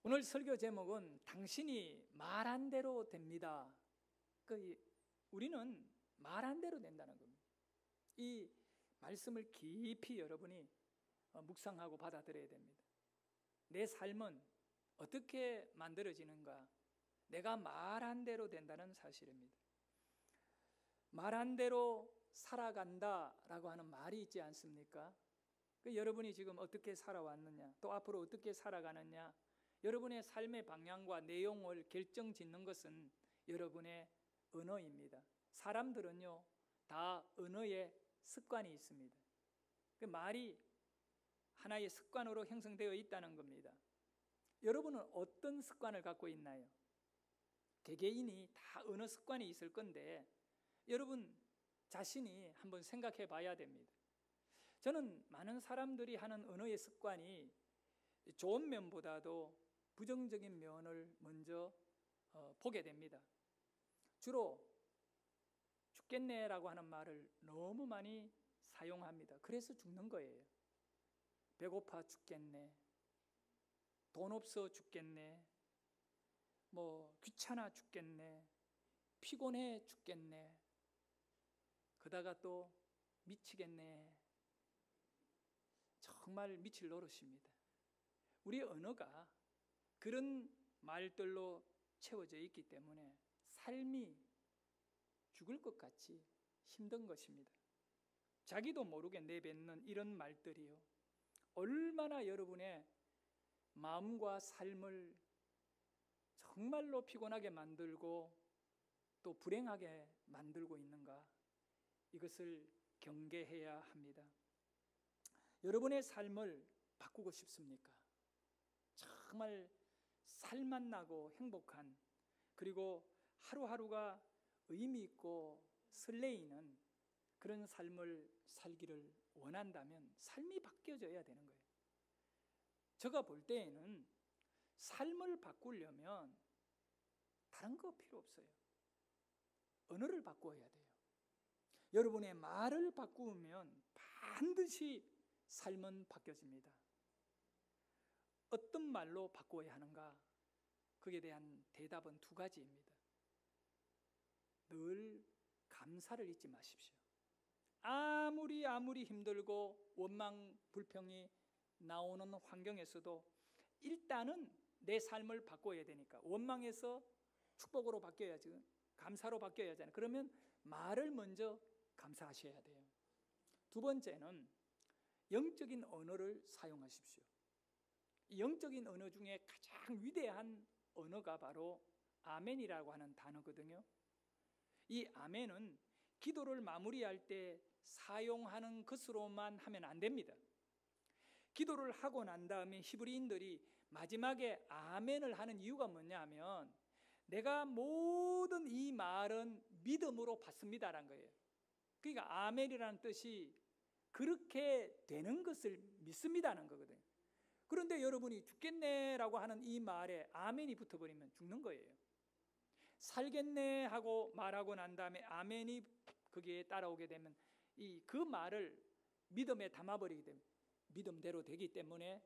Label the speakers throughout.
Speaker 1: 오늘 설교 제목은 당신이 말한 대로 됩니다. 우리는 말한 대로 된다는 겁니다. 이 말씀을 깊이 여러분이 묵상하고 받아들여야 됩니다. 내 삶은 어떻게 만들어지는가? 내가 말한 대로 된다는 사실입니다. 말한 대로 살아간다라고 하는 말이 있지 않습니까? 여러분이 지금 어떻게 살아왔느냐, 또 앞으로 어떻게 살아가느냐, 여러분의 삶의 방향과 내용을 결정짓는 것은 여러분의 언어입니다. 사람들은요, 다 언어에 습관이 있습니다. 그 말이 하나의 습관으로 형성되어 있다는 겁니다. 여러분은 어떤 습관을 갖고 있나요? 개개인이 다 언어 습관이 있을 건데 여러분 자신이 한번 생각해 봐야 됩니다. 저는 많은 사람들이 하는 언어의 습관이 좋은 면보다도 부정적인 면을 먼저 보게 됩니다. 주로 죽겠네라고 하는 말을 너무 많이 사용합니다. 그래서 죽는 거예요. 배고파 죽겠네, 돈 없어 죽겠네, 귀찮아 죽겠네, 피곤해 죽겠네, 그러다가 또 미치겠네. 정말 미칠 노릇입니다. 우리 언어가 그런 말들로 채워져 있기 때문에 삶이 죽을 것 같이 힘든 것입니다. 자기도 모르게 내뱉는 이런 말들이요, 얼마나 여러분의 마음과 삶을 정말로 피곤하게 만들고 또 불행하게 만들고 있는가, 이것을 경계해야 합니다. 여러분의 삶을 바꾸고 싶습니까? 정말 살맛나고 행복한, 그리고 하루하루가 의미 있고 설레이는 그런 삶을 살기를 원한다면 삶이 바뀌어져야 되는 거예요. 제가 볼 때에는 삶을 바꾸려면 다른 거 필요 없어요. 언어를 바꿔야 돼요. 여러분의 말을 바꾸면 반드시 삶은 바뀌어집니다. 어떤 말로 바꿔야 하는가? 그에 대한 대답은 두 가지입니다. 늘 감사를 잊지 마십시오. 아무리 힘들고 원망, 불평이 나오는 환경에서도 일단은 내 삶을 바꿔야 되니까 원망에서 축복으로 바뀌어야지, 감사로 바뀌어야 하잖아요. 그러면 말을 먼저 감사하셔야 돼요. 두 번째는 영적인 언어를 사용하십시오. 영적인 언어 중에 가장 위대한 언어가 바로 아멘이라고 하는 단어거든요. 이 아멘은 기도를 마무리할 때 사용하는 것으로만 하면 안 됩니다. 기도를 하고 난 다음에 히브리인들이 마지막에 아멘을 하는 이유가 뭐냐 하면, 내가 모든 이 말은 믿음으로 받습니다라는 거예요. 그러니까 아멘이라는 뜻이 그렇게 되는 것을 믿습니다는 거거든요. 그런데 여러분이 죽겠네라고 하는 이 말에 아멘이 붙어버리면 죽는 거예요. 살겠네 하고 말하고 난 다음에 아멘이 거기에 따라오게 되면 그 말을 믿음에 담아버리게 되면 믿음대로 되기 때문에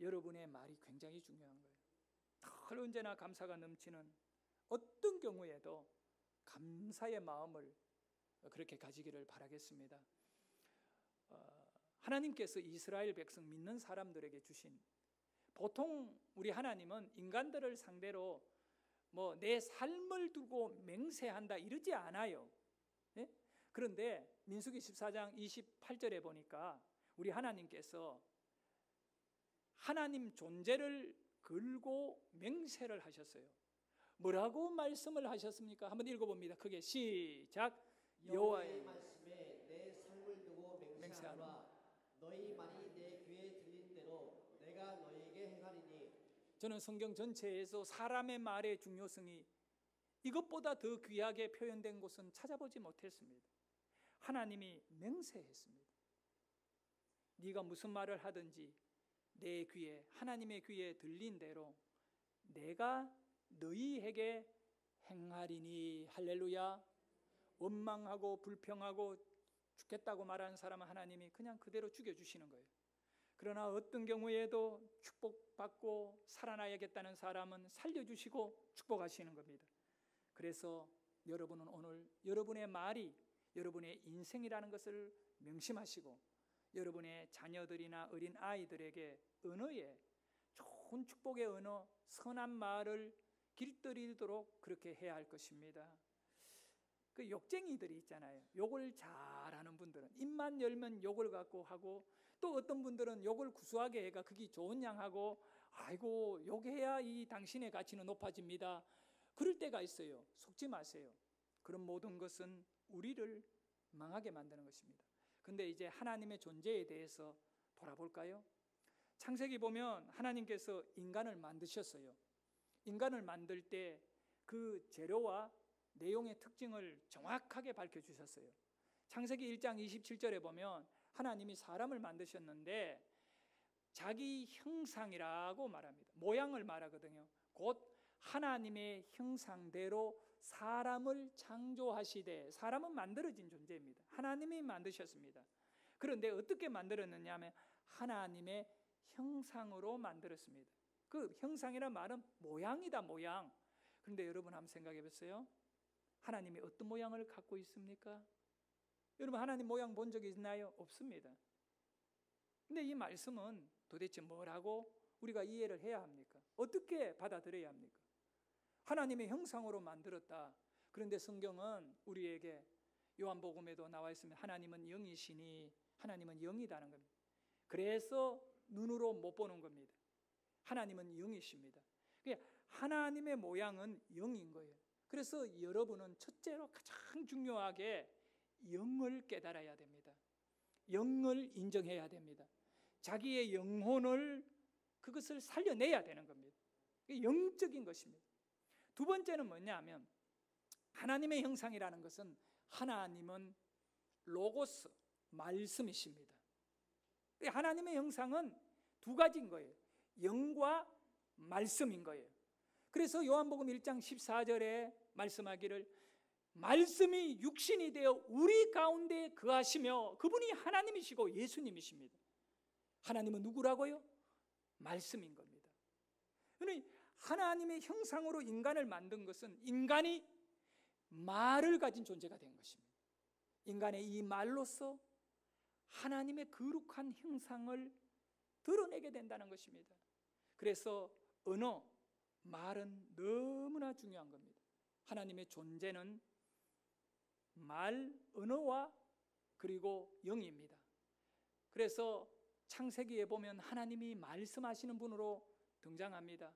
Speaker 1: 여러분의 말이 굉장히 중요한 거예요. 늘 언제나 감사가 넘치는, 어떤 경우에도 감사의 마음을 그렇게 가지기를 바라겠습니다. 하나님께서 이스라엘 백성 믿는 사람들에게 주신, 보통 우리 하나님은 인간들을 상대로 내 삶을 두고 맹세한다 이러지 않아요. 예? 그런데 민수기 14장 28절에 보니까 우리 하나님께서 하나님 존재를 걸고 맹세를 하셨어요. 뭐라고 말씀을 하셨습니까? 한번 읽어봅니다. 크게 시작.
Speaker 2: 여호와의 말씀에 내 삶을 두고 맹세하노라. 너희 말이 내 귀에 들린 대로 내가 너희에게 행하리니.
Speaker 1: 저는 성경 전체에서 사람의 말의 중요성이 이것보다 더 귀하게 표현된 곳은 찾아보지 못했습니다. 하나님이 맹세했습니다. 네가 무슨 말을 하든지 내 귀에, 하나님의 귀에 들린 대로 내가 너희에게 행하리니. 할렐루야. 원망하고 불평하고 죽겠다고 말하는 사람은 하나님이 그냥 그대로 죽여주시는 거예요. 그러나 어떤 경우에도 축복받고 살아나야겠다는 사람은 살려주시고 축복하시는 겁니다. 그래서 여러분은 오늘 여러분의 말이 여러분의 인생이라는 것을 명심하시고 여러분의 자녀들이나 어린 아이들에게 언어에 좋은 축복의 언어, 선한 말을 길들이도록 그렇게 해야 할 것입니다. 그 욕쟁이들이 있잖아요. 욕을 잘하는 분들은 입만 열면 욕을 갖고 하고, 또 어떤 분들은 욕을 구수하게 해가 그게 좋은 양 하고, 아이고 욕해야 이 당신의 가치는 높아집니다. 그럴 때가 있어요. 속지 마세요. 그런 모든 것은 우리를 망하게 만드는 것입니다. 근데 이제 하나님의 존재에 대해서 돌아볼까요? 창세기 보면 하나님께서 인간을 만드셨어요. 인간을 만들 때 그 재료와 내용의 특징을 정확하게 밝혀주셨어요. 창세기 1장 27절에 보면 하나님이 사람을 만드셨는데 자기 형상이라고 말합니다. 모양을 말하거든요. 곧 하나님의 형상대로 사람을 창조하시되, 사람은 만들어진 존재입니다. 하나님이 만드셨습니다. 그런데 어떻게 만들었느냐 하면 하나님의 형상으로 만들었습니다. 그 형상이란 말은 모양이다, 모양. 그런데 여러분 한번 생각해 보세요. 하나님이 어떤 모양을 갖고 있습니까? 여러분 하나님 모양 본 적이 있나요? 없습니다. 근데 이 말씀은 도대체 뭐라고 우리가 이해를 해야 합니까? 어떻게 받아들여야 합니까? 하나님의 형상으로 만들었다. 그런데 성경은 우리에게 요한복음에도 나와 있습니다. 하나님은 영이시니, 하나님은 영이다는 겁니다. 그래서 눈으로 못 보는 겁니다. 하나님은 영이십니다. 하나님의 모양은 영인 거예요. 그래서 여러분은 첫째로 가장 중요하게 영을 깨달아야 됩니다. 영을 인정해야 됩니다. 자기의 영혼을, 그것을 살려내야 되는 겁니다. 영적인 것입니다. 두 번째는 뭐냐면 하나님의 형상이라는 것은 하나님은 로고스, 말씀이십니다. 하나님의 형상은 두 가지인 거예요. 영과 말씀인 거예요. 그래서 요한복음 1장 14절에 말씀하기를 말씀이 육신이 되어 우리 가운데 거하시며, 그분이 하나님이시고 예수님이십니다. 하나님은 누구라고요? 말씀인 겁니다. 하나님의 형상으로 인간을 만든 것은 인간이 말을 가진 존재가 된 것입니다. 인간의 이 말로서 하나님의 거룩한 형상을 드러내게 된다는 것입니다. 그래서 언어, 말은 너무나 중요한 겁니다. 하나님의 존재는 말, 언어와 그리고 영입니다. 그래서 창세기에 보면 하나님이 말씀하시는 분으로 등장합니다.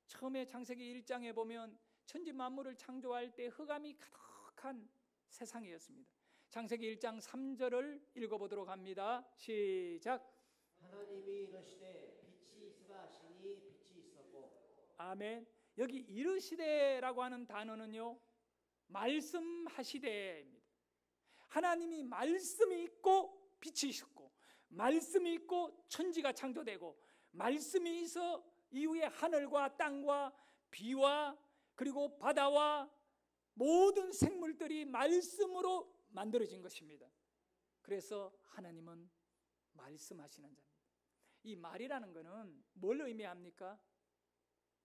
Speaker 1: 처음에 창세기 1장에 보면 천지 만물을 창조할 때 흑암이 가득한 세상이었습니다. 창세기 1장 3절을 읽어보도록 합니다. 시작.
Speaker 2: 하나님이 이르시되 빛이 있으라 하시니 빛이 있었고.
Speaker 1: 아멘. 여기 이르시되라고 하는 단어는요, 말씀하시되입니다. 하나님이 말씀이 있고 빛이 있었고, 말씀이 있고 천지가 창조되고, 말씀이 있어 이후에 하늘과 땅과 비와 그리고 바다와 모든 생물들이 말씀으로 만들어진 것입니다. 그래서 하나님은 말씀하시는 자입니다. 이 말이라는 것은 뭘 의미합니까?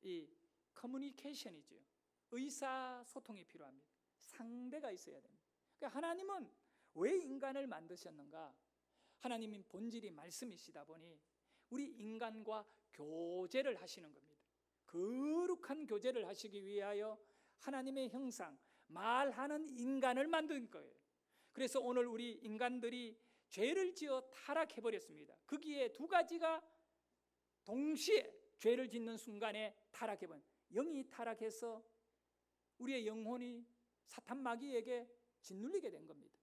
Speaker 1: 이 커뮤니케이션이죠. 의사소통이 필요합니다. 상대가 있어야 됩니다. 그러니까 하나님은 왜 인간을 만드셨는가? 하나님의 본질이 말씀이시다 보니 우리 인간과 교제를 하시는 겁니다. 거룩한 교제를 하시기 위하여 하나님의 형상, 말하는 인간을 만든 거예요. 그래서 오늘 우리 인간들이 죄를 지어 타락해버렸습니다. 거기에 두 가지가 동시에 죄를 짓는 순간에 타락해버린, 영이 타락해서 우리의 영혼이 사탄 마귀에게 짓눌리게 된 겁니다.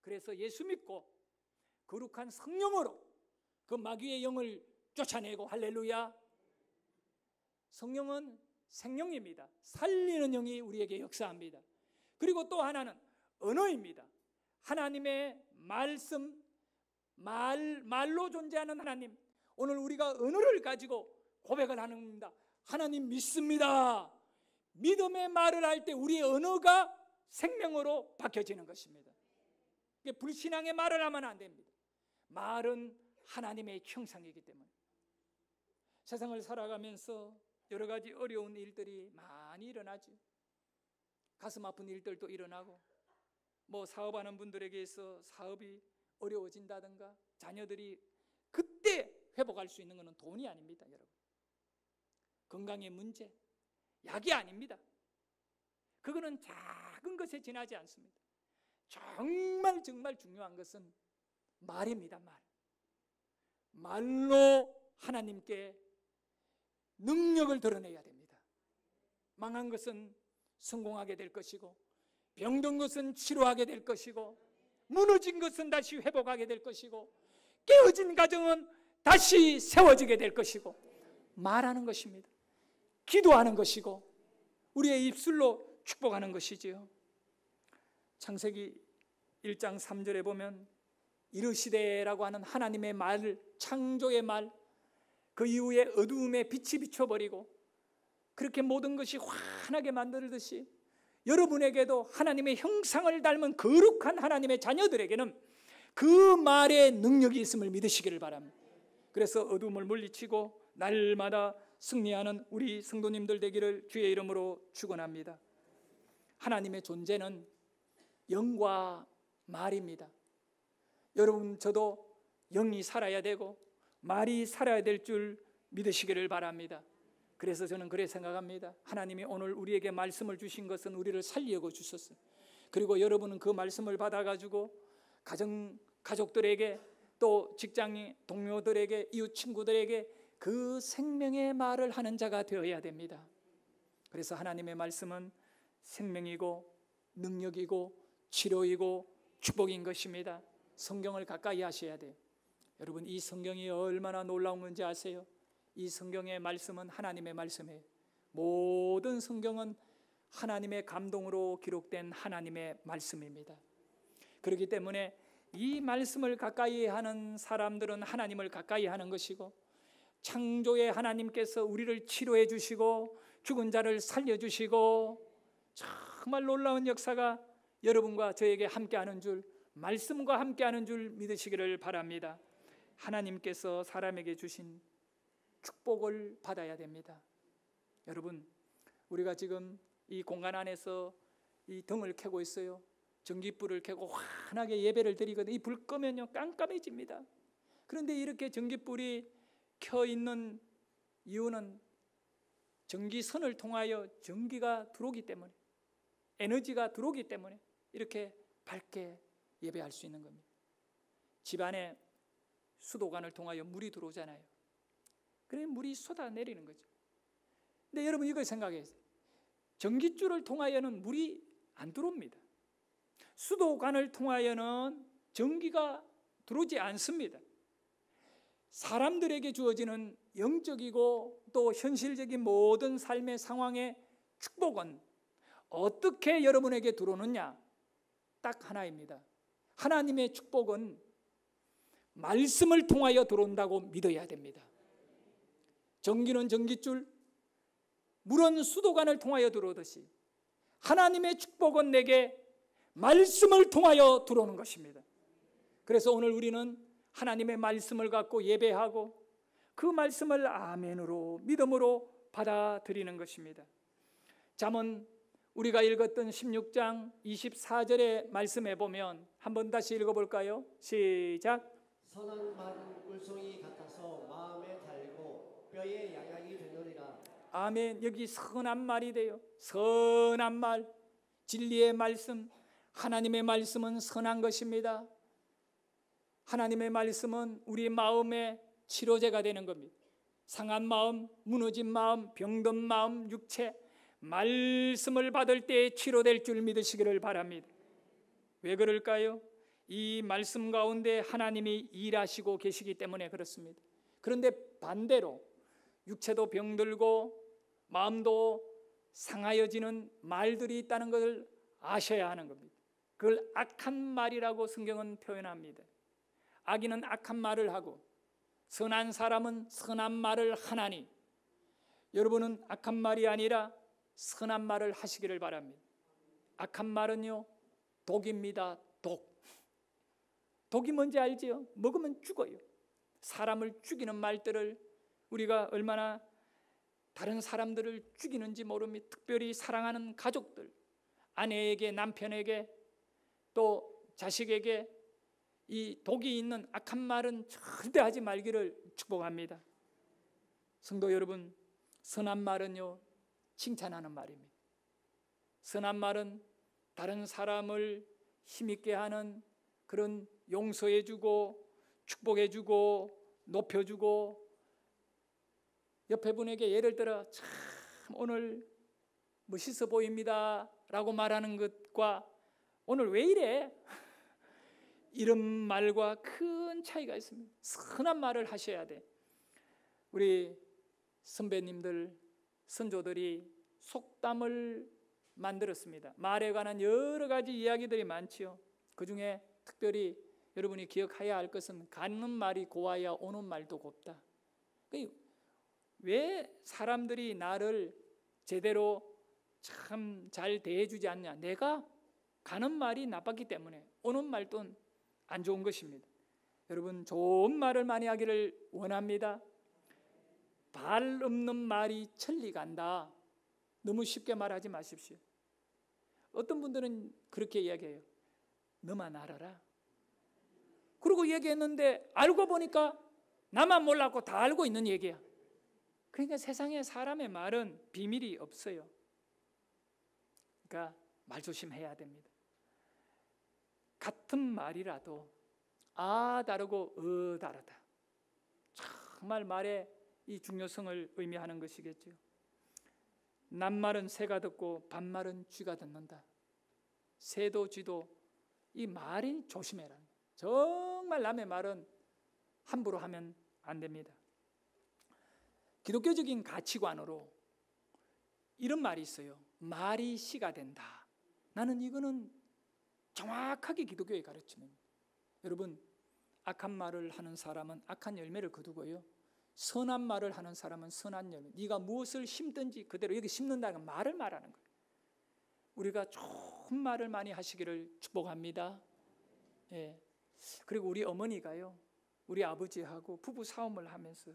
Speaker 1: 그래서 예수 믿고 거룩한 성령으로 그 마귀의 영을 쫓아내고, 할렐루야. 성령은 생명입니다. 살리는 영이 우리에게 역사합니다. 그리고 또 하나는 언어입니다. 하나님의 말씀, 말로 존재하는 하나님. 오늘 우리가 언어를 가지고 고백을 하는 겁니다. 하나님 믿습니다. 믿음의 말을 할 때 우리의 언어가 생명으로 바뀌어지는 것입니다. 불신앙의 말을 하면 안 됩니다. 말은 하나님의 형상이기 때문에. 세상을 살아가면서 여러 가지 어려운 일들이 많이 일어나죠. 가슴 아픈 일들도 일어나고, 뭐 사업하는 분들에게서 사업이 어려워진다든가, 자녀들이 그때 회복할 수 있는 것은 돈이 아닙니다, 여러분. 건강의 문제, 약이 아닙니다. 그거는 작은 것에 지나지 않습니다. 정말 중요한 것은 말입니다. 말로 하나님께 능력을 드러내야 됩니다. 망한 것은 성공하게 될 것이고, 병든 것은 치료하게 될 것이고, 무너진 것은 다시 회복하게 될 것이고, 깨어진 가정은 다시 세워지게 될 것이고, 말하는 것입니다. 기도하는 것이고, 우리의 입술로 축복하는 것이지요. 창세기 1장 3절에 보면 이르시되라고 하는 하나님의 말, 창조의 말, 그 이후에 어두움에 빛이 비춰버리고 그렇게 모든 것이 환하게 만들듯이 여러분에게도 하나님의 형상을 닮은 거룩한 하나님의 자녀들에게는 그 말에 능력이 있음을 믿으시기를 바랍니다. 그래서 어두움을 물리치고 날마다 승리하는 우리 성도님들 되기를 주의 이름으로 축원합니다. 하나님의 존재는 영과 말입니다. 여러분, 저도 영이 살아야 되고 말이 살아야 될 줄 믿으시기를 바랍니다. 그래서 저는 그렇게 생각합니다. 하나님이 오늘 우리에게 말씀을 주신 것은 우리를 살리려고 주셨어요. 그리고 여러분은 그 말씀을 받아가지고 가족들에게, 또 직장 동료들에게, 이웃 친구들에게 그 생명의 말을 하는 자가 되어야 됩니다. 그래서 하나님의 말씀은 생명이고 능력이고 치료이고 축복인 것입니다. 성경을 가까이 하셔야 돼요. 여러분, 이 성경이 얼마나 놀라운 건지 아세요? 이 성경의 말씀은 하나님의 말씀이에요. 모든 성경은 하나님의 감동으로 기록된 하나님의 말씀입니다. 그렇기 때문에 이 말씀을 가까이 하는 사람들은 하나님을 가까이 하는 것이고, 창조의 하나님께서 우리를 치료해 주시고 죽은 자를 살려주시고 정말 놀라운 역사가 여러분과 저에게 함께하는 줄, 말씀과 함께하는 줄 믿으시기를 바랍니다. 하나님께서 사람에게 주신 축복을 받아야 됩니다. 여러분, 우리가 지금 이 공간 안에서 이 등을 켜고 있어요. 전깃불을 켜고 환하게 예배를 드리거든요. 이 불 끄면요 깜깜해집니다. 그런데 이렇게 전깃불이 켜 있는 이유는 전기선을 통하여 전기가 들어오기 때문에, 에너지가 들어오기 때문에 이렇게 밝게 예배할 수 있는 겁니다. 집안에 수도관을 통하여 물이 들어오잖아요. 그래서 물이 쏟아내리는 거죠. 근데 여러분, 이걸 생각해요. 전기줄을 통하여는 물이 안 들어옵니다. 수도관을 통하여는 전기가 들어오지 않습니다. 사람들에게 주어지는 영적이고 또 현실적인 모든 삶의 상황의 축복은 어떻게 여러분에게 들어오느냐? 딱 하나입니다. 하나님의 축복은 말씀을 통하여 들어온다고 믿어야 됩니다. 전기는 전기줄, 물은 수도관을 통하여 들어오듯이 하나님의 축복은 내게 말씀을 통하여 들어오는 것입니다. 그래서 오늘 우리는 하나님의 말씀을 갖고 예배하고 그 말씀을 아멘으로, 믿음으로 받아들이는 것입니다. 잠언 우리가 읽었던 16장 24절의 말씀에 보면 한번 다시 읽어볼까요? 시작.
Speaker 2: 선한 말은 꿀송이 같아서 마음에 달고 뼈에 양약이 되느니라.
Speaker 1: 아멘. 여기 선한 말이 돼요. 선한 말, 진리의 말씀, 하나님의 말씀은 선한 것입니다. 하나님의 말씀은 우리 마음의 치료제가 되는 겁니다. 상한 마음, 무너진 마음, 병든 마음, 육체, 말씀을 받을 때 치료될 줄 믿으시기를 바랍니다. 왜 그럴까요? 이 말씀 가운데 하나님이 일하시고 계시기 때문에 그렇습니다. 그런데 반대로 육체도 병들고 마음도 상하여지는 말들이 있다는 것을 아셔야 하는 겁니다. 그걸 악한 말이라고 성경은 표현합니다. 악인은 악한 말을 하고 선한 사람은 선한 말을 하나니, 여러분은 악한 말이 아니라 선한 말을 하시기를 바랍니다. 악한 말은요 독입니다. 독이 뭔지 알지요? 먹으면 죽어요. 사람을 죽이는 말들을 우리가 얼마나 다른 사람들을 죽이는지 모릅니다. 특별히 사랑하는 가족들, 아내에게, 남편에게, 또 자식에게 이 독이 있는 악한 말은 절대 하지 말기를 축복합니다. 성도 여러분, 선한 말은요, 칭찬하는 말입니다. 선한 말은 다른 사람을 힘있게 하는 그런 용서해주고 축복해주고 높여주고, 옆에 분에게 예를 들어 참 오늘 멋있어 보입니다 라고 말하는 것과 오늘 왜 이래? 이런 말과 큰 차이가 있습니다. 선한 말을 하셔야 돼. 우리 선배님들, 선조들이 속담을 만들었습니다. 말에 관한 여러 가지 이야기들이 많지요. 그 중에 특별히 여러분이 기억해야 할 것은 가는 말이 고와야 오는 말도 곱다. 왜 사람들이 나를 제대로 참 잘 대해주지 않냐? 내가 가는 말이 나빴기 때문에 오는 말도 안 좋은 것입니다. 여러분, 좋은 말을 많이 하기를 원합니다. 발 없는 말이 천리 간다. 너무 쉽게 말하지 마십시오. 어떤 분들은 그렇게 이야기해요. 너만 알아라. 그러고 얘기했는데 알고 보니까 나만 몰랐고 다 알고 있는 얘기야. 그러니까 세상에 사람의 말은 비밀이 없어요. 그러니까 말 조심해야 됩니다. 같은 말이라도 다르고 다르다. 정말 말의 이 중요성을 의미하는 것이겠죠. 낱말은 새가 듣고 반말은 쥐가 듣는다. 새도 쥐도 이 말이 조심해라. 정말 남의 말은 함부로 하면 안 됩니다. 기독교적인 가치관으로 이런 말이 있어요. 말이 씨가 된다. 나는 이거는 정확하게 기독교의 가르침입니다. 여러분, 악한 말을 하는 사람은 악한 열매를 거두고요, 선한 말을 하는 사람은 선한 열매. 네가 무엇을 심든지 그대로, 여기 심는다는 건 말을 말하는 거예요. 우리가 좋은 말을 많이 하시기를 축복합니다. 예. 그리고 우리 어머니가요, 우리 아버지하고 부부 싸움을 하면서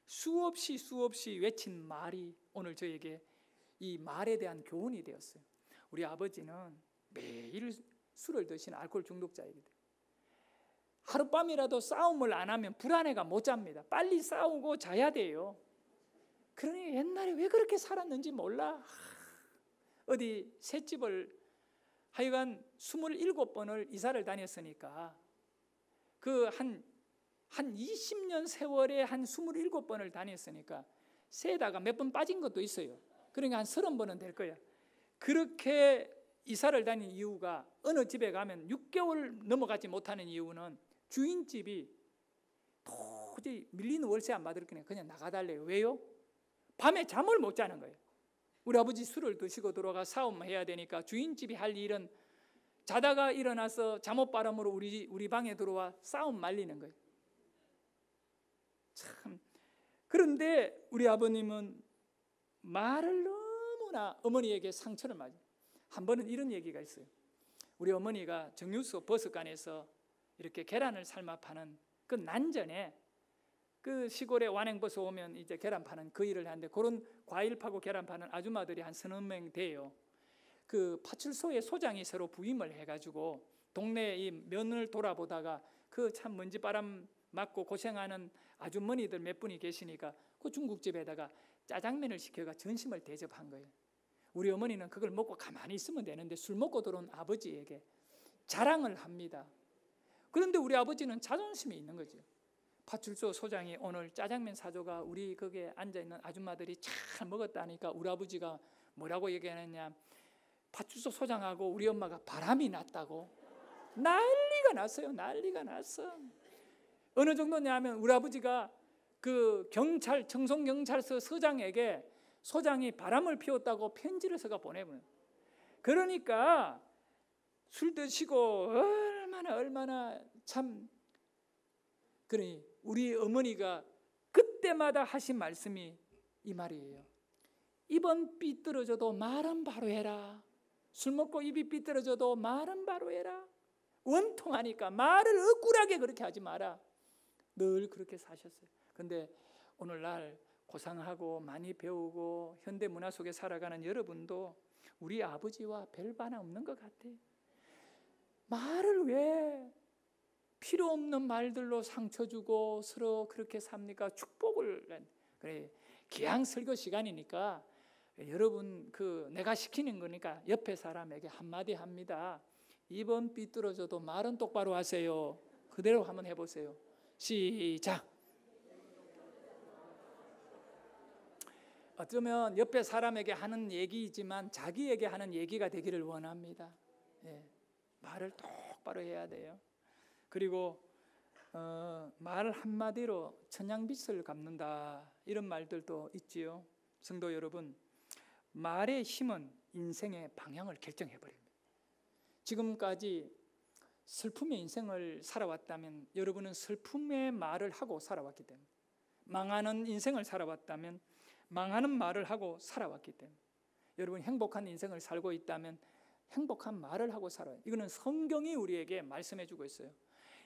Speaker 1: 수없이 외친 말이 오늘 저에게 이 말에 대한 교훈이 되었어요. 우리 아버지는 매일 술을 드시는 알코올 중독자이거든요. 하룻밤이라도 싸움을 안 하면 불안해가 못 잡니다. 빨리 싸우고 자야 돼요. 그러니 옛날에 왜 그렇게 살았는지 몰라. 어디 셋집을 하여간 27번을 이사를 다녔으니까 그 한 20년 세월에 한 27번을 다녔으니까 세다가 몇 번 빠진 것도 있어요. 그러니까 한 30번은 될 거야. 그렇게 이사를 다닌 이유가, 어느 집에 가면 6개월 넘어가지 못하는 이유는 주인집이 도저히 밀리는 월세 안 받을 거냐, 그냥 나가달래요. 왜요? 밤에 잠을 못 자는 거예요. 우리 아버지 술을 드시고 들어가 싸움해야 되니까 주인집이 할 일은 자다가 일어나서 잠옷바람으로 우리 방에 들어와 싸움 말리는 거예요. 참. 그런데 우리 아버님은 말을 너무나 어머니에게 상처를 맞아요. 한 번은 이런 얘기가 있어요. 우리 어머니가 정유소 버스간에서 이렇게 계란을 삶아 파는 그 난전에, 그 시골에 완행버스 오면 이제 계란 파는 그 일을 하는데, 그런 과일 파고 계란 파는 아줌마들이 한 30명 돼요. 그 파출소에 소장이 새로 부임을 해가지고 동네 이 면을 돌아보다가 그 참 먼지바람 맞고 고생하는 아주머니들 몇 분이 계시니까 그 중국집에다가 짜장면을 시켜가 전심을 대접한 거예요. 우리 어머니는 그걸 먹고 가만히 있으면 되는데 술 먹고 들어온 아버지에게 자랑을 합니다. 그런데 우리 아버지는 자존심이 있는 거죠. 파출소 소장이 오늘 짜장면 사줘가 우리 거기에 앉아있는 아줌마들이 잘 먹었다니까 우리 아버지가 뭐라고 얘기하느냐, 파출소 소장하고 우리 엄마가 바람이 났다고 난리가 났어요. 난리가 났어. 어느 정도냐면 우리 아버지가 그 청송경찰서 서장에게 소장이 바람을 피웠다고 편지를 써가 보내보내요. 그러니까 술 드시고 얼마나 참, 그러니 우리 어머니가 그때마다 하신 말씀이 이 말이에요. 입은 삐뚤어져도 말은 바로 해라. 술 먹고 입이 삐뚤어져도 말은 바로 해라. 원통하니까 말을 억울하게 그렇게 하지 마라. 늘 그렇게 사셨어요. 근데 오늘날 고상하고 많이 배우고 현대 문화 속에 살아가는 여러분도 우리 아버지와 별 바나 없는 것 같아요. 말을 왜 필요 없는 말들로 상처 주고 서로 그렇게 삽니까? 축복을. 그래, 기양 설교 시간이니까 여러분 내가 시키는 거니까 옆에 사람에게 한마디 합니다. 입은 삐뚤어져도 말은 똑바로 하세요. 그대로 한번 해보세요. 시작. 어쩌면 옆에 사람에게 하는 얘기이지만 자기에게 하는 얘기가 되기를 원합니다. 예, 말을 똑바로 해야 돼요. 그리고 말 한마디로 천냥빚을 갚는다, 이런 말들도 있지요. 성도 여러분, 말의 힘은 인생의 방향을 결정해버립니다. 지금까지 슬픔의 인생을 살아왔다면 여러분은 슬픔의 말을 하고 살아왔기 때문에, 망하는 인생을 살아왔다면 망하는 말을 하고 살아왔기 때문에, 여러분 행복한 인생을 살고 있다면 행복한 말을 하고 살아요. 이거는 성경이 우리에게 말씀해 주고 있어요.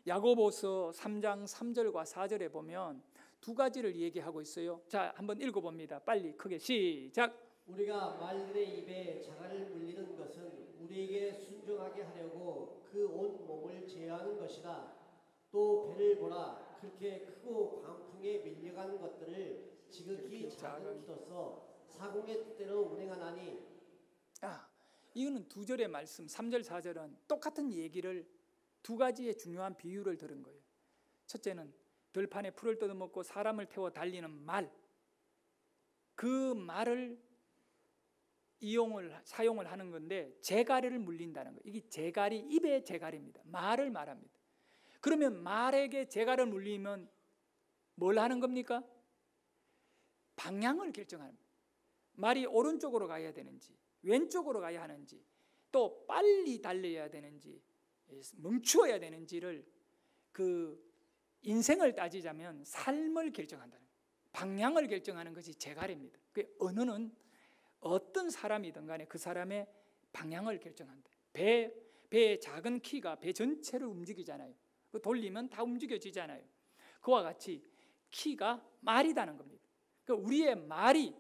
Speaker 1: 야고보서 3장 3절과 4절에 보면 두 가지를 얘기하고 있어요. 자, 한번 읽어봅니다. 빨리 크게 시작.
Speaker 2: 우리가 말들의 입에 자갈을 물리는 것은 우리에게 순종하게 하려고 그 온 몸을 제어하는 것이다. 또 배를 보라, 그렇게 크고 광풍에 밀려가는 것들을 지극히 작은 기도서 사공의 뜻대로 운행하나니.
Speaker 1: 이거는 두 절의 말씀, 3절 4절은 똑같은 얘기를 두 가지의 중요한 비유를 들은 거예요. 첫째는 들판에 풀을 뜯어먹고 사람을 태워 달리는 말, 그 말을 사용을 하는 건데 재갈을 물린다는 거예요. 이게 재갈이 입의 재갈입니다. 말을 말합니다. 그러면 말에게 재갈을 물리면 뭘 하는 겁니까? 방향을 결정합니다. 말이 오른쪽으로 가야 되는지 왼쪽으로 가야 하는지, 또 빨리 달려야 되는지 멈추어야 되는지를, 그 인생을 따지자면 삶을 결정한다는 거예요. 방향을 결정하는 것이 재갈입니다. 그 언어는 어떤 사람이든 간에 그 사람의 방향을 결정한다. 배의 작은 키가 배 전체를 움직이잖아요. 돌리면 다 움직여지잖아요. 그와 같이 키가 말이라는 겁니다. 그러니까 우리의 말이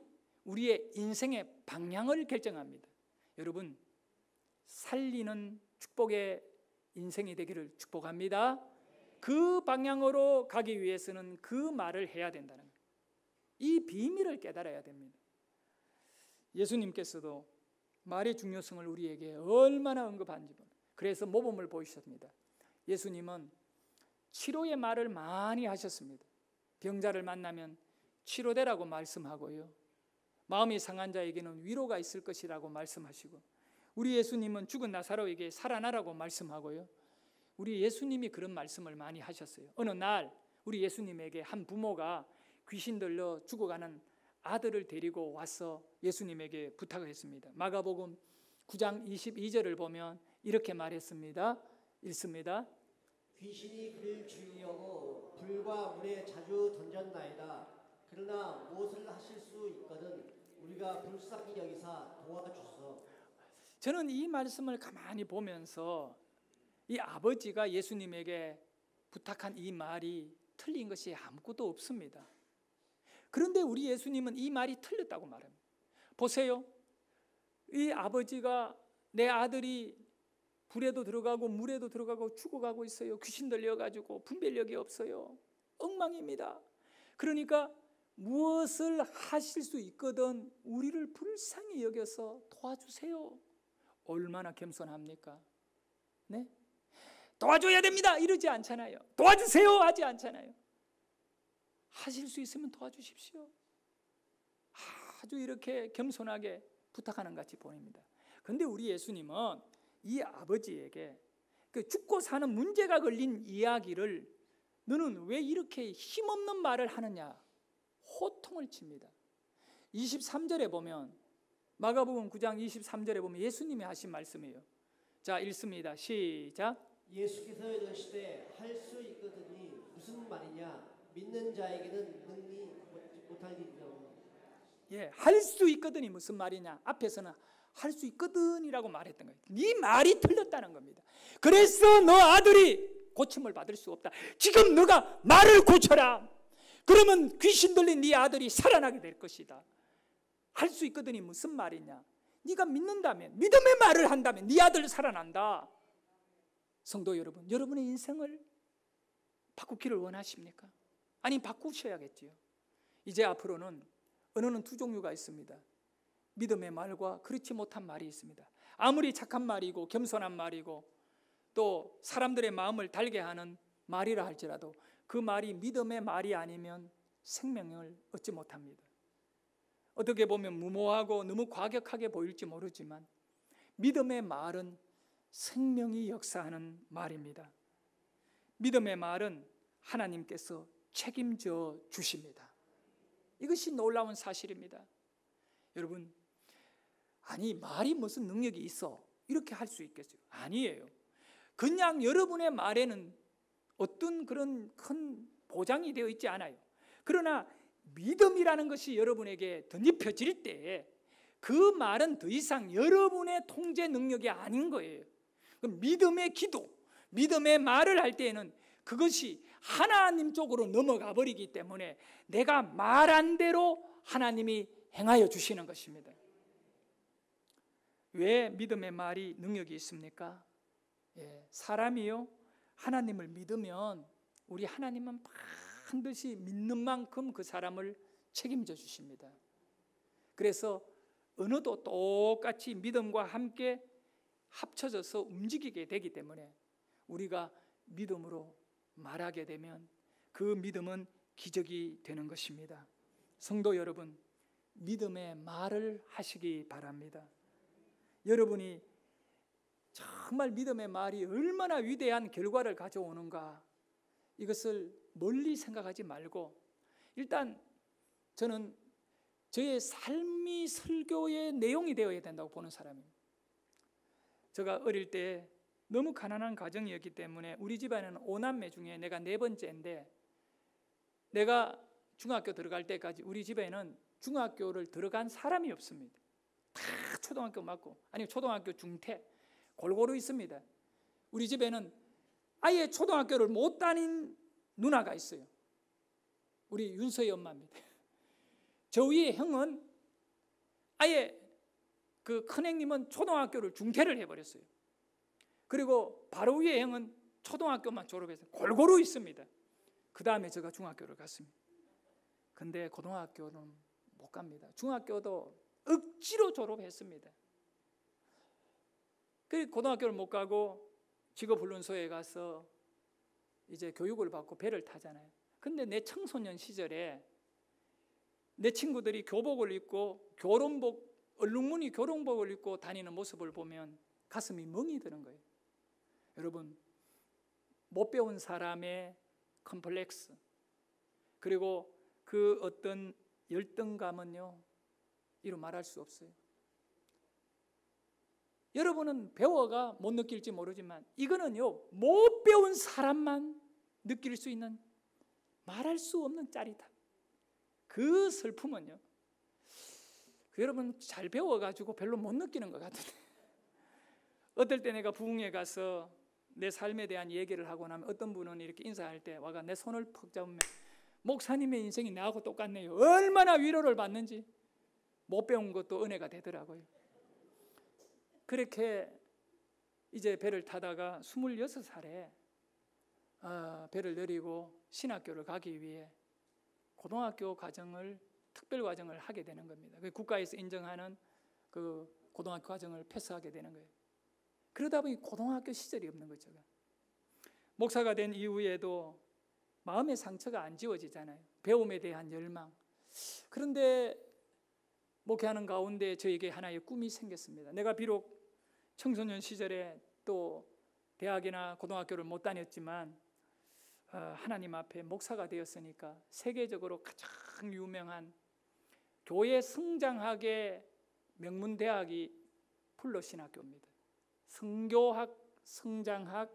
Speaker 1: 우리의 인생의 방향을 결정합니다. 여러분, 살리는 축복의 인생이 되기를 축복합니다. 그 방향으로 가기 위해서는 그 말을 해야 된다는 거예요. 이 비밀을 깨달아야 됩니다. 예수님께서도 말의 중요성을 우리에게 얼마나 언급한지, 그래서 모범을 보이셨습니다. 예수님은 치료의 말을 많이 하셨습니다. 병자를 만나면 치료되라고 말씀하고요, 마음이 상한 자에게는 위로가 있을 것이라고 말씀하시고, 우리 예수님은 죽은 나사로에게 살아나라고 말씀하고요, 우리 예수님이 그런 말씀을 많이 하셨어요. 어느 날 우리 예수님에게 한 부모가 귀신 들려 죽어가는 아들을 데리고 와서 예수님에게 부탁을 했습니다. 마가복음 9장 22절을 보면 이렇게 말했습니다. 읽습니다.
Speaker 2: 귀신이 그를 죽이려고 불과 물에 자주 던졌나이다. 그러나 무엇을 하실 수 있거든 우리가 불쌍히 여기사 도와주소.
Speaker 1: 저는 이 말씀을 가만히 보면서 이 아버지가 예수님에게 부탁한 이 말이 틀린 것이 아무것도 없습니다. 그런데 우리 예수님은 이 말이 틀렸다고 말합니다. 보세요. 이 아버지가 내 아들이 불에도 들어가고 물에도 들어가고 죽어가고 있어요. 귀신 들려가지고 분별력이 없어요. 엉망입니다. 그러니까 무엇을 하실 수 있거든 우리를 불쌍히 여겨서 도와주세요. 얼마나 겸손합니까? 네? 도와줘야 됩니다 이러지 않잖아요. 도와주세요 하지 않잖아요. 하실 수 있으면 도와주십시오. 아주 이렇게 겸손하게 부탁하는 같이 보입니다. 그런데 우리 예수님은 이 아버지에게 그 죽고 사는 문제가 걸린 이야기를 너는 왜 이렇게 힘없는 말을 하느냐 호통을 칩니다. 23절에 보면, 마가복음 9장 23절에 보면 예수님이 하신 말씀이에요. 자, 읽습니다. 시작.
Speaker 2: 예수께서 이르시되 할 수 있거든이 무슨 말이냐, 믿는 자에게는 능히 못할 일이라고.
Speaker 1: 예, 할 수 있거든이 무슨 말이냐, 앞에서는 할 수 있거든이라고 말했던 거예요. 네 말이 틀렸다는 겁니다. 그래서 너 아들이 고침을 받을 수 없다. 지금 너가 말을 고쳐라. 그러면 귀신 들린 네 아들이 살아나게 될 것이다. 할 수 있거든이 무슨 말이냐? 네가 믿는다면, 믿음의 말을 한다면 네 아들 살아난다. 성도 여러분, 여러분의 인생을 바꾸기를 원하십니까? 아니, 바꾸셔야겠지요. 이제 앞으로는 언어는 두 종류가 있습니다. 믿음의 말과 그렇지 못한 말이 있습니다. 아무리 착한 말이고 겸손한 말이고 또 사람들의 마음을 달게 하는 말이라 할지라도 그 말이 믿음의 말이 아니면 생명을 얻지 못합니다. 어떻게 보면 무모하고 너무 과격하게 보일지 모르지만 믿음의 말은 생명이 역사하는 말입니다. 믿음의 말은 하나님께서 책임져 주십니다. 이것이 놀라운 사실입니다. 여러분, 아니 말이 무슨 능력이 있어 이렇게 할 수 있겠어요? 아니에요. 그냥 여러분의 말에는 어떤 그런 큰 보장이 되어 있지 않아요. 그러나 믿음이라는 것이 여러분에게 덧입혀질 때 그 말은 더 이상 여러분의 통제 능력이 아닌 거예요. 믿음의 기도, 믿음의 말을 할 때에는 그것이 하나님 쪽으로 넘어가 버리기 때문에 내가 말한 대로 하나님이 행하여 주시는 것입니다. 왜 믿음의 말이 능력이 있습니까? 사람이요, 하나님을 믿으면 우리 하나님은 반드시 믿는 만큼 그 사람을 책임져 주십니다. 그래서 언어도 똑같이 믿음과 함께 합쳐져서 움직이게 되기 때문에 우리가 믿음으로 말하게 되면 그 믿음은 기적이 되는 것입니다. 성도 여러분, 믿음의 말을 하시기 바랍니다. 여러분이 정말 믿음의 말이 얼마나 위대한 결과를 가져오는가, 이것을 멀리 생각하지 말고 일단 저는 저의 삶이 설교의 내용이 되어야 된다고 보는 사람입니다. 제가 어릴 때 너무 가난한 가정이었기 때문에 우리 집안에는 5남매 중에 내가 4번째인데 내가 중학교 들어갈 때까지 우리 집에는 중학교를 들어간 사람이 없습니다. 다 초등학교 맞고, 아니 초등학교 중퇴 골고루 있습니다. 우리 집에는 아예 초등학교를 못 다닌 누나가 있어요. 우리 윤서희 엄마입니다. 저 위에 형은 아예 그 큰형님은 초등학교를 중퇴를 해버렸어요. 그리고 바로 위에 형은 초등학교만 졸업해서 골고루 있습니다. 그 다음에 제가 중학교를 갔습니다. 근데 고등학교는 못 갑니다. 중학교도 억지로 졸업했습니다. 그래서 고등학교를 못 가고 직업훈련소에 가서 이제 교육을 받고 배를 타잖아요. 근데 내 청소년 시절에 내 친구들이 교복을 입고 결혼복, 얼룩무늬 결혼복을 입고 다니는 모습을 보면 가슴이 멍이 드는 거예요. 여러분, 못 배운 사람의 컴플렉스, 그리고 그 어떤 열등감은요, 이루 말할 수 없어요. 여러분은 배워가 못 느낄지 모르지만 이거는요, 못 배운 사람만 느낄 수 있는 말할 수 없는 짜릿함, 그 슬픔은요, 여러분 잘 배워가지고 별로 못 느끼는 것 같은데 어떨 때 내가 부흥회 가서 내 삶에 대한 얘기를 하고 나면 어떤 분은 이렇게 인사할 때 와가 내 손을 퍽 잡으면 목사님의 인생이 나하고 똑같네요. 얼마나 위로를 받는지. 못 배운 것도 은혜가 되더라고요. 그렇게 이제 배를 타다가 26살에 배를 내리고 신학교를 가기 위해 고등학교 과정을, 특별 과정을 하게 되는 겁니다. 국가에서 인정하는 그 고등학교 과정을 패스하게 되는 거예요. 그러다 보니 고등학교 시절이 없는 거죠. 목사가 된 이후에도 마음의 상처가 안 지워지잖아요. 배움에 대한 열망. 그런데 목회하는 가운데 저에게 하나의 꿈이 생겼습니다. 내가 비록 청소년 시절에 또 대학이나 고등학교를 못 다녔지만 하나님 앞에 목사가 되었으니까 세계적으로 가장 유명한 교회 성장학의 명문대학이 풀러신학교입니다. 성교학, 성장학,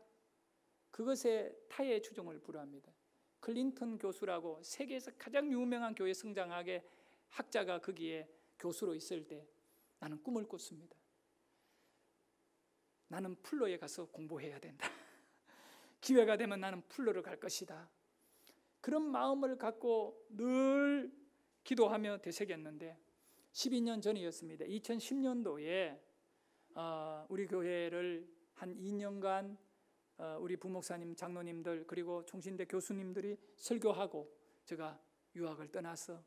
Speaker 1: 그것에 타의 추종을 불허합니다. 클린턴 교수라고 세계에서 가장 유명한 교회 성장학의 학자가 거기에 교수로 있을 때 나는 꿈을 꿨습니다. 나는 풀러에 가서 공부해야 된다. 기회가 되면 나는 풀로를 갈 것이다. 그런 마음을 갖고 늘 기도하며 되새겼는데 12년 전이었습니다. 2010년도에 우리 교회를 한 2년간 우리 부목사님, 장로님들 그리고 총신대 교수님들이 설교하고 제가 유학을 떠나서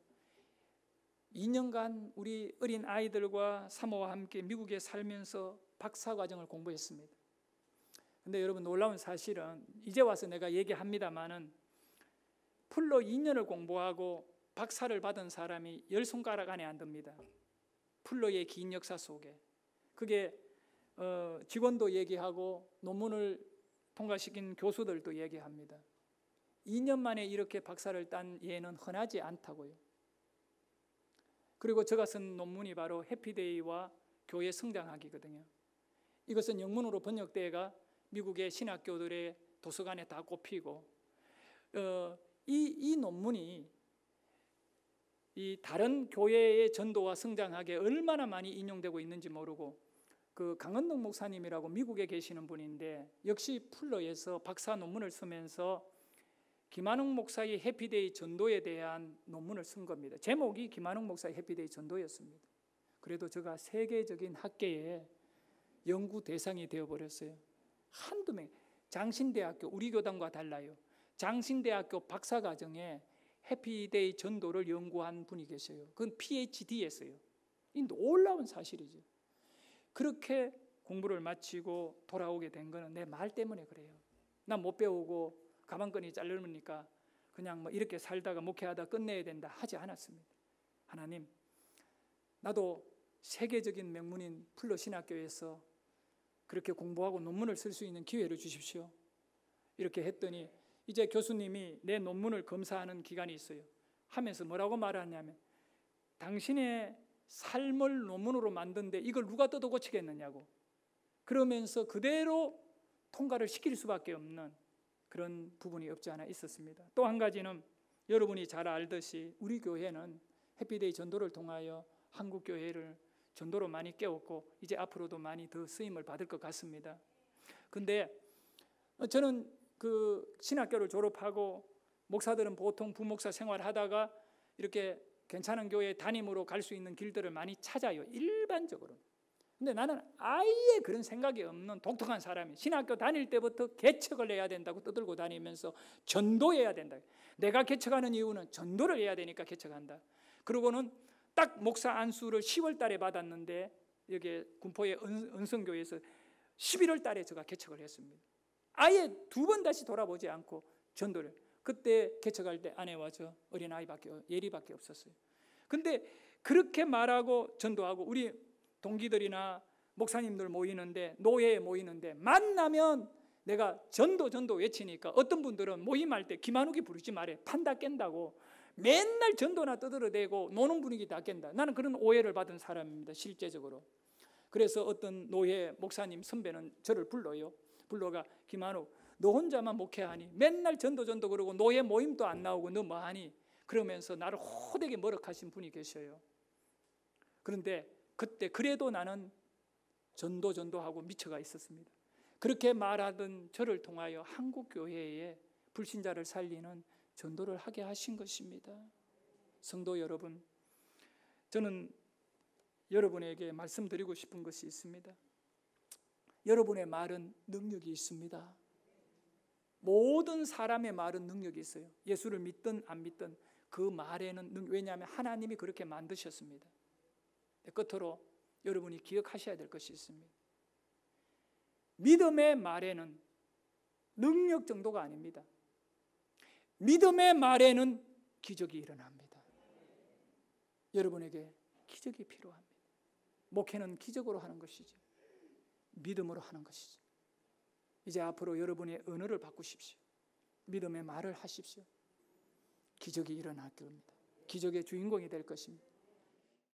Speaker 1: 2년간 우리 어린 아이들과 사모와 함께 미국에 살면서 박사과정을 공부했습니다. 근데 여러분 놀라운 사실은 이제 와서 내가 얘기합니다마는 풀로 2년을 공부하고 박사를 받은 사람이 10손가락 안에 안 듭니다. 풀로의 긴 역사 속에. 그게 직원도 얘기하고 논문을 통과시킨 교수들도 얘기합니다. 2년 만에 이렇게 박사를 딴 예는 흔하지 않다고요. 그리고 제가 쓴 논문이 바로 해피데이와 교회 성장하기거든요. 이것은 영문으로 번역되어가 미국의 신학교들의 도서관에 다 꼽히고 이 논문이 이 다른 교회의 전도와 성장하기에 얼마나 많이 인용되고 있는지 모르고 그 강은덕 목사님이라고 미국에 계시는 분인데 역시 풀러에서 박사 논문을 쓰면서 김한욱 목사의 해피데이 전도에 대한 논문을 쓴 겁니다. 제목이 김한욱 목사의 해피데이 전도였습니다. 그래도 제가 세계적인 학계의 연구 대상이 되어버렸어요. 한두 명, 장신대학교, 우리 교단과 달라요. 장신대학교 박사과정에 해피데이 전도를 연구한 분이 계셔요. 그건 PhD였어요. 이 놀라운 사실이죠. 그렇게 공부를 마치고 돌아오게 된 거는 내 말 때문에 그래요. 난 못 배우고 가방끈이 짧으니까 그냥 뭐 이렇게 살다가 목회하다 끝내야 된다 하지 않았습니다. 하나님, 나도 세계적인 명문인 풀로 신학교에서 그렇게 공부하고 논문을 쓸 수 있는 기회를 주십시오. 이렇게 했더니 이제 교수님이 내 논문을 검사하는 기간이 있어요. 하면서 뭐라고 말하냐면 당신의 삶을 논문으로 만든데 이걸 누가 뜯어 고치겠느냐고. 그러면서 그대로 통과를 시킬 수밖에 없는 그런 부분이 없지 않아 있었습니다. 또 한 가지는 여러분이 잘 알듯이 우리 교회는 해피데이 전도를 통하여 한국 교회를 전도로 많이 깨웠고 이제 앞으로도 많이 더 쓰임을 받을 것 같습니다. 근데 저는 그 신학교를 졸업하고 목사들은 보통 부목사 생활하다가 이렇게 괜찮은 교회 담임으로 갈 수 있는 길들을 많이 찾아요. 일반적으로. 근데 나는 아예 그런 생각이 없는 독특한 사람이 신학교 다닐 때부터 개척을 해야 된다고 떠들고 다니면서 전도해야 된다. 내가 개척하는 이유는 전도를 해야 되니까 개척한다. 그러고는 딱 목사 안수를 10월 달에 받았는데 여기 군포의 은성교회에서 11월 달에 제가 개척을 했습니다. 아예 두 번 다시 돌아보지 않고 전도를. 그때 개척할 때 아내와 저 어린아이밖에 예리밖에 없었어요. 근데 그렇게 말하고 전도하고 우리 동기들이나 목사님들 모이는데 노예에 모이는데 만나면 내가 전도 외치니까 어떤 분들은 모임할 때 김한욱이 부르지 말해 판다 깬다고 맨날 전도나 떠들어대고 노는 분위기 다 깬다. 나는 그런 오해를 받은 사람입니다. 실제적으로. 그래서 어떤 노예 목사님 선배는 저를 불러요. 불러가 김한욱 너 혼자만 목회하니 맨날 전도 그러고 노예 모임도 안 나오고 너 뭐하니? 그러면서 나를 호되게 머럭하신 분이 계셔요. 그런데 그때 그래도 나는 전도하고 미쳐가 있었습니다. 그렇게 말하던 저를 통하여 한국 교회에 불신자를 살리는 전도를 하게 하신 것입니다. 성도 여러분, 저는 여러분에게 말씀드리고 싶은 것이 있습니다. 여러분의 말은 능력이 있습니다. 모든 사람의 말은 능력이 있어요. 예수를 믿든 안 믿든 그 말에는 왜냐하면 하나님이 그렇게 만드셨습니다. 끝으로 여러분이 기억하셔야 될 것이 있습니다. 믿음의 말에는 능력 정도가 아닙니다. 믿음의 말에는 기적이 일어납니다. 여러분에게 기적이 필요합니다. 목회는 기적으로 하는 것이죠. 믿음으로 하는 것이죠. 이제 앞으로 여러분의 언어를 바꾸십시오. 믿음의 말을 하십시오. 기적이 일어날 겁니다. 기적의 주인공이 될 것입니다.